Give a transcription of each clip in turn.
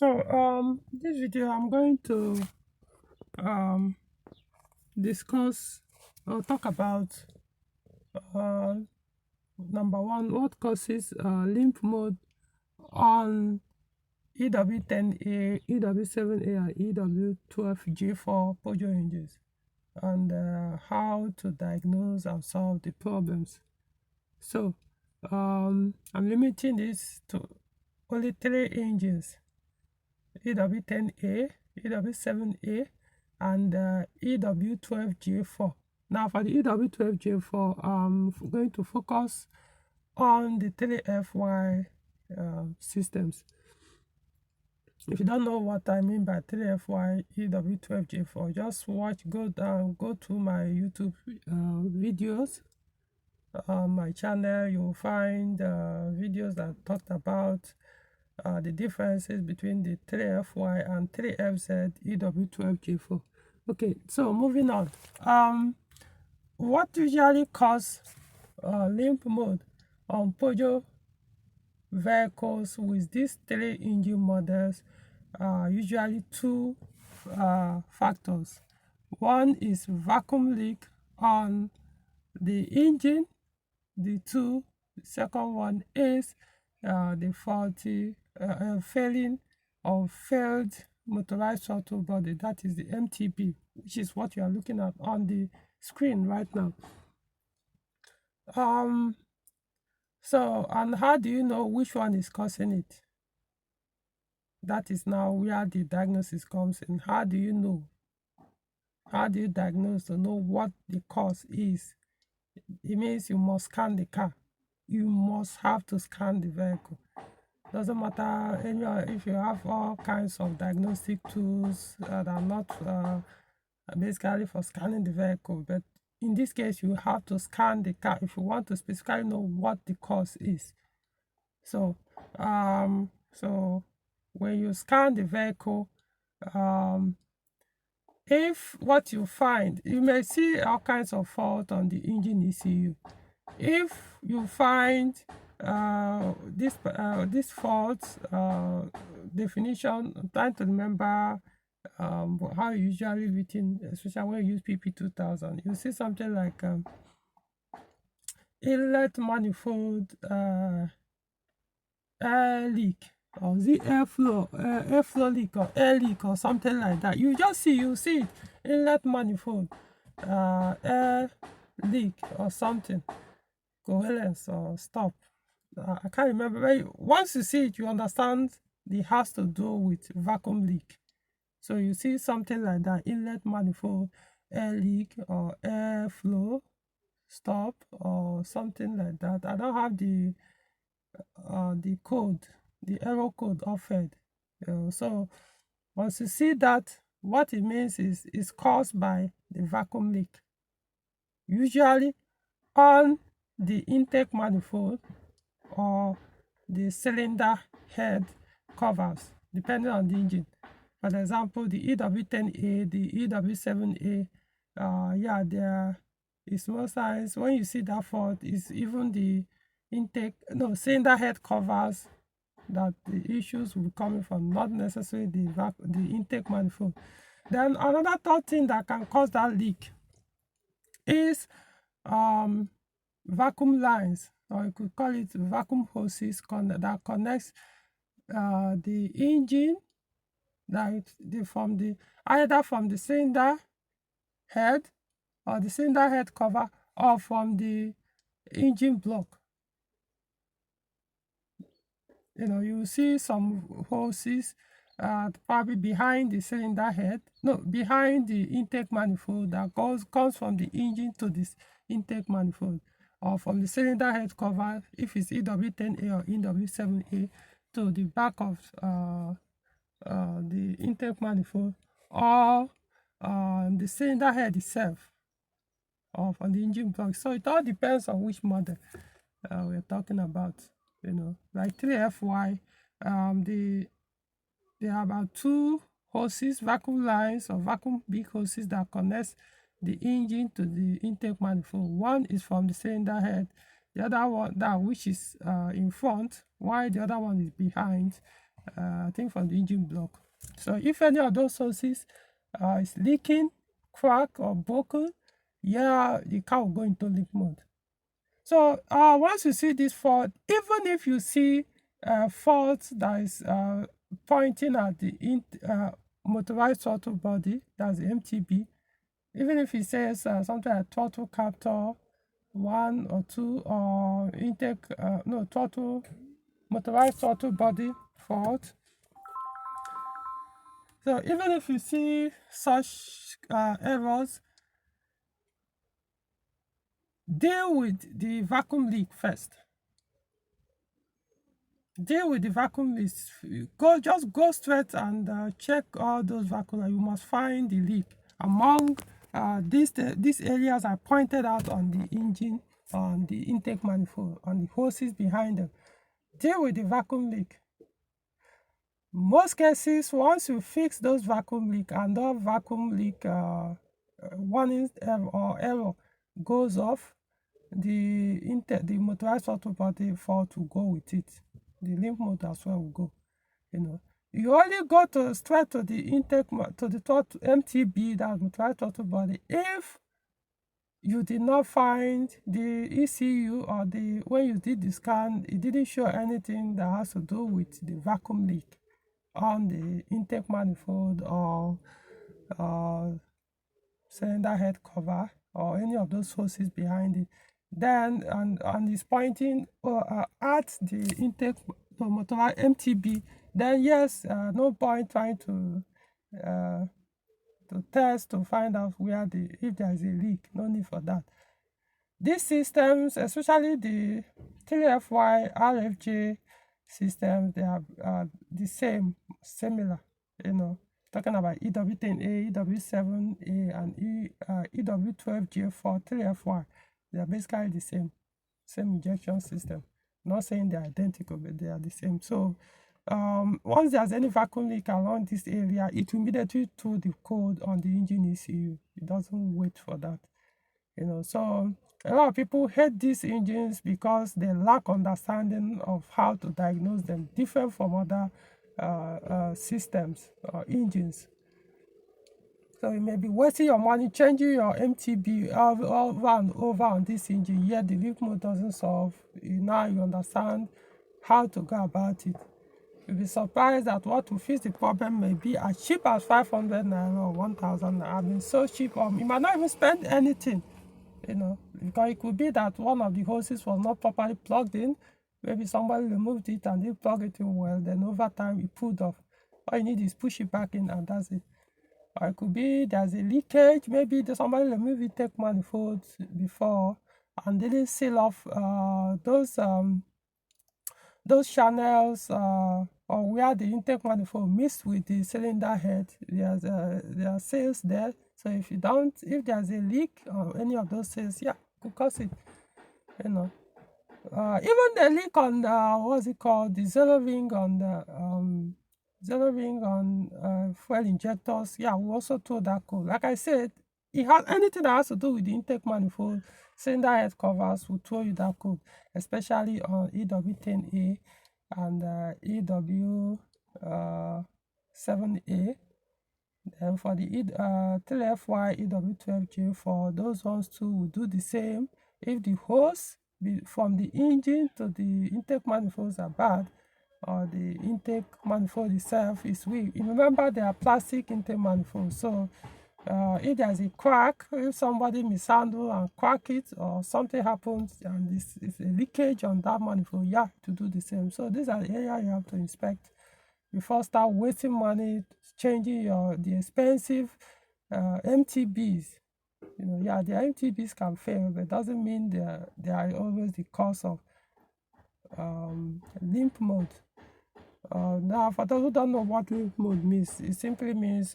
This video I'm going to um discuss or talk about uh number one, what causes limp mode on EW10A, EW7A, and EW12J4 Peugeot engines, and how to diagnose and solve the problems. So I'm limiting this to only three engines: EW10A, EW7A, and EW12J4. Now for the EW12J4, I'm going to focus on the 3FY systems. If you don't know what I mean by 3FY EW12J4, just go to my YouTube videos. On my channel, you'll find videos that talked about the differences between the 3FY and 3FZ EW12J4. Okay, so moving on. What usually causes limp mode on Peugeot vehicles with these three engine models are usually two factors. One is vacuum leak on the engine. The second one is the faulty failing or failed motorized throttle body, that is the MTB, which is what you are looking at on the screen right now. And how do you know which one is causing it? That is now where the diagnosis comes in. How do you know? How do you diagnose to know what the cause is? It means you must scan the car. You must have to scan the vehicle. Doesn't matter if you have all kinds of diagnostic tools that are not basically for scanning the vehicle, but in this case you have to scan the car if you want to specifically know what the cause is. So when you scan the vehicle, if what you find, you may see all kinds of fault on the engine ECU. If you find this fault definition, I'm trying to remember how usually written, especially when you use PP2000, you see something like inlet manifold air leak, or the airflow leak, or air leak, or something like that. You see it, inlet manifold air leak or something, covalence or stop. I can't remember. But once you see it, you understand it has to do with vacuum leak. So you see something like that, inlet manifold air leak or airflow stop or something like that. I don't have the code, the error code offered. So once you see that, what it means is caused by the vacuum leak, usually on the intake manifold or the cylinder head covers, depending on the engine. For example, the EW10A, the EW7A, there is most times when you see that fault, is even the cylinder head covers that the issues will be coming from, not necessarily the intake manifold. Then another third thing that can cause that leak is vacuum lines, or you could call it vacuum hoses that connects the engine either from the cylinder head or the cylinder head cover, or from the engine block. You see some hoses probably behind the cylinder head, behind the intake manifold, that comes from the engine to this intake manifold, or from the cylinder head cover, if it's EW10A or EW7A, to the back of the intake manifold, or the cylinder head itself, or from the engine block. So it all depends on which model we're talking about. Like 3FY, there are about two hoses, vacuum lines or vacuum big hoses that connects the engine to the intake manifold. One is from the cylinder head, the other one, which is in front, while the other one is behind, I think from the engine block. So if any of those hoses is leaking, cracked, or broken, yeah, the car will go into limp mode. So once you see this fault, even if you see a fault that is pointing at the motorized throttle body, that's the MTB, even if it says something like throttle captor 1 or 2 or intake, throttle, motorized throttle body fault. So even if you see such errors, deal with the vacuum leak first. Deal with the vacuum leak. Just go straight and check all those vacuum. You must find the leak among these areas I pointed out on the engine, on the intake manifold, on the hoses behind them. Deal with the vacuum leak. Most cases, once you fix those vacuum leak and that vacuum leak warning or error goes off, the motorized throttle body fault will go with it. The limp mode as well will go. You only go straight to the intake, to the MTB, that motorized throttle body, if you did not find the ECU or when you did the scan, it didn't show anything that has to do with the vacuum leak on the intake manifold or cylinder head cover or any of those hoses behind it. Then and it's pointing at the intake, the motorized MTB, then yes, no point trying to test to find out if there is a leak. No need for that. These systems, especially the 3FY RFJ systems, they are the similar, talking about EW10A, EW7A, and EW12J4, 3FY. They are basically the same injection system. Not saying they're identical, but they are the same. So once there's any vacuum leak around this area, it will immediately throw the code on the engine ECU. It doesn't wait for that. So a lot of people hate these engines because they lack understanding of how to diagnose them, different from other systems or engines. So you may be wasting your money changing your MTB over and over on this engine, yet the limp mode doesn't solve. Now you understand how to go about it. You'll be surprised that what will fix the problem may be as cheap as 500 naira or 1,000 naira. I mean, so cheap, you might not even spend anything, because it could be that one of the hoses was not properly plugged in. Maybe somebody removed it and didn't plug it in well, then over time it pulled off. All you need is push it back in and that's it. Or it could be there's a leakage, maybe somebody removed intake manifolds before and didn't seal off those channels or where the intake manifold mixed with the cylinder head. There are seals there. So if there's a leak or any of those seals, yeah, could cause it. Even the leak on the zero ring on fuel injectors, yeah, we also throw that code. Like I said, it has anything that has to do with the intake manifold, cylinder head covers, will throw you that code, especially on EW10A and EW7A. And for the 3FY EW12J4, those ones too will do the same. If the hose from the engine to the intake manifolds are bad, or the intake manifold itself is weak. Remember, they are plastic intake manifolds. So if there's a crack, if somebody mishandle and crack it, or something happens and it's a leakage on that manifold, you have to do the same. So these are the areas you have to inspect before start wasting money changing the expensive MTBs. The MTBs can fail, but it doesn't mean they are always the cause of limp mode. Now, for those who don't know what limp mode means, it simply means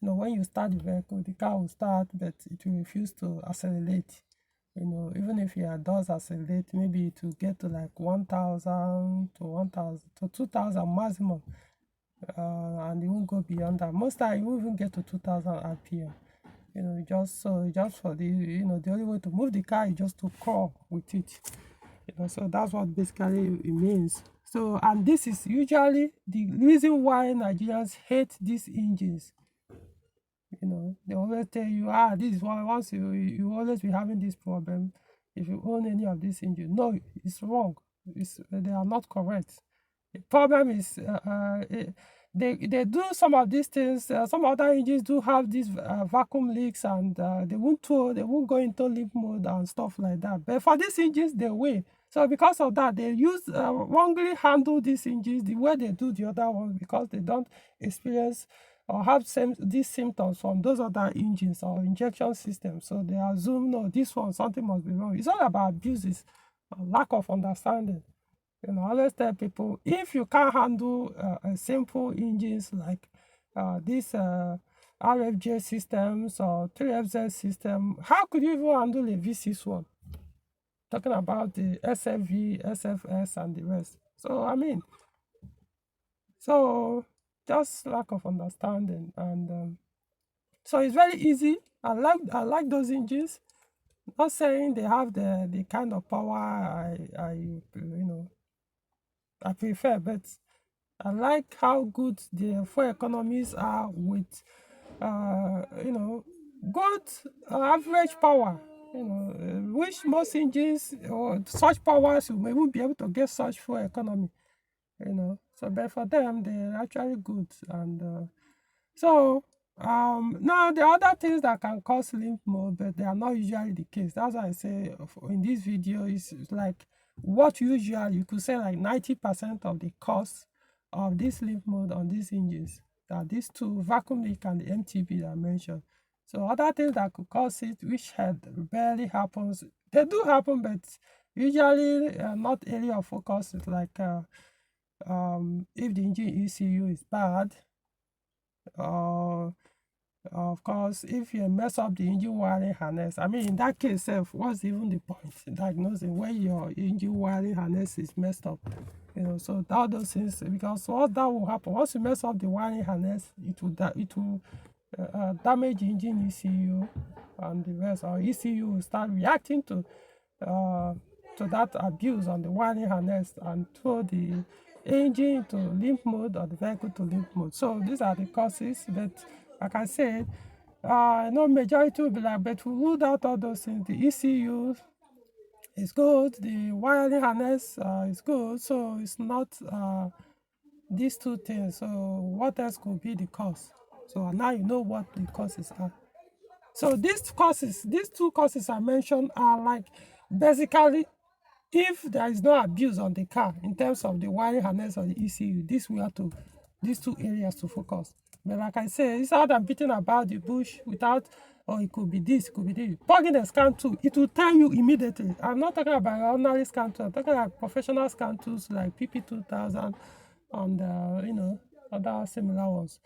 when you start the vehicle, the car will start, but it will refuse to accelerate. Even if it does accelerate, maybe it will get to like 1,000 to 2,000 maximum, and it won't go beyond that. Most times, it won't even get to 2,000 RPM. Just for the only way to move the car is just to crawl with it. So that's what basically it means. So, and this is usually the reason why Nigerians hate these engines. They always tell you, this is why once you always be having this problem if you own any of these engines. No, it's wrong. They are not correct. The problem is they do some of these things. Some other engines do have these vacuum leaks, and they won't go into limp mode and stuff like that. But for these engines, they will. So because of that, they wrongly handle these engines the way they do the other ones, because they don't experience or have these symptoms from those other engines or injection systems. So they assume, no, this one, something must be wrong. It's all about abuses, lack of understanding. I always tell people, if you can't handle simple engines like these RFJ systems or 3FZ system, how could you even handle a V6 one? Talking about the SFV, SFS, and the rest. So just lack of understanding. And so it's very easy. I like those engines. Not saying they have the kind of power I prefer, but I like how good the fuel economies are with good average power. Which most engines or such powers you may even be able to get such fuel economy. So but for them they're actually good. And so now the other things that can cause limp mode, but they are not usually the case. That's why I say in this video is like what usually you could say like 90% of the cause of this limp mode on these engines are these two, vacuum leak and the MTB that I mentioned. So other things that could cause it, which had barely happens, they do happen, but usually not area of focus. It's like if the engine ECU is bad, or of course, if you mess up the engine wiring harness, in that case, what's even the point diagnosing when your engine wiring harness is messed up? So all those things, because what that will happen once you mess up the wiring harness, it will damage engine ECU and the rest. Or ECU will start reacting to that abuse on the wiring harness and throw the engine to limp mode or the vehicle to limp mode. So these are the causes. But like I said, majority will be like, but we ruled out all those things. The ECU is good, the wiring harness is good, so it's not these two things. So what else could be the cause? So now you know what the causes are. So these two causes I mentioned are like basically if there is no abuse on the car in terms of the wiring harness or the ECU, these two areas to focus. But like I say, it's hard than beating about the bush without, it could be this, it could be this. Plugging a scan tool, it will tell you immediately. I'm not talking about ordinary scan tool, I'm talking about professional scan tools like PP2000 and other similar ones.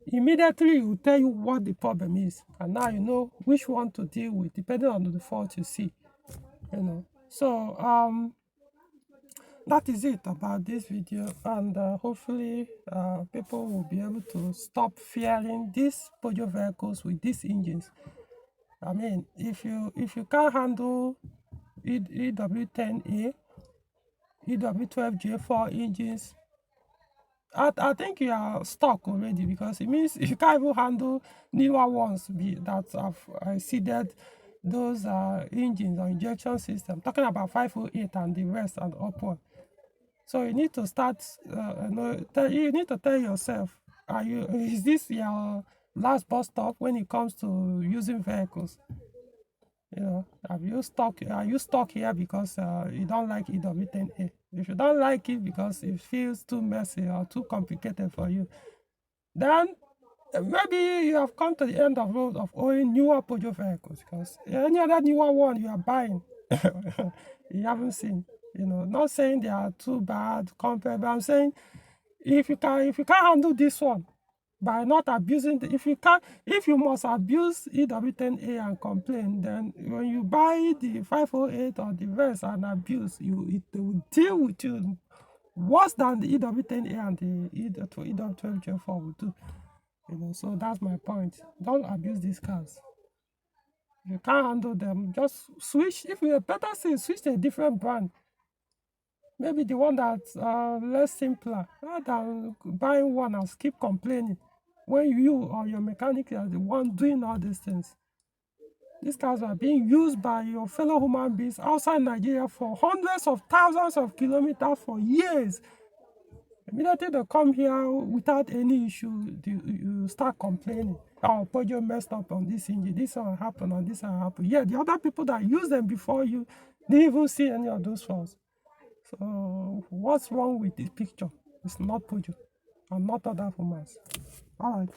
Immediately it will tell you what the problem is, and now you know which one to deal with depending on the fault you see. So that is it about this video, and hopefully people will be able to stop fearing these Peugeot vehicles with these engines. If you can't handle EW10A, EW12J4 engines, I think you are stuck already, because it means you can't even handle newer ones that have exceeded those engines or injection system. Talking about 508 and the rest and upward. So you need to start. You need to tell yourself: is this your last bus stop when it comes to using vehicles? Are you stuck here because you don't like EW10A? If you don't like it because it feels too messy or too complicated for you, then maybe you have come to the end of road of owning newer Peugeot vehicles, because any other newer one you are buying, you haven't seen. Not saying they are too bad compared, but I'm saying if you can't handle this one by not abusing if you must abuse EW10A and complain, then when you buy the 508 or the rest and abuse, it will deal with you worse than the EW10A and the EW12J4 will do. So that's my point. Don't abuse these cars. If you can't handle them, just switch. If you better say switch to a different brand. Maybe the one that's less simpler, rather than buying one and keep complaining when you or your mechanic are the one doing all these things. These cars are being used by your fellow human beings outside Nigeria for hundreds of thousands of kilometers for years. Immediately they come here without any issue, you start complaining. Oh, Peugeot messed up on this engine, this one happened, and this one happened. Yeah, the other people that used them before you didn't even see any of those faults. So what's wrong with this picture? It's not Peugeot and not other humans. All right.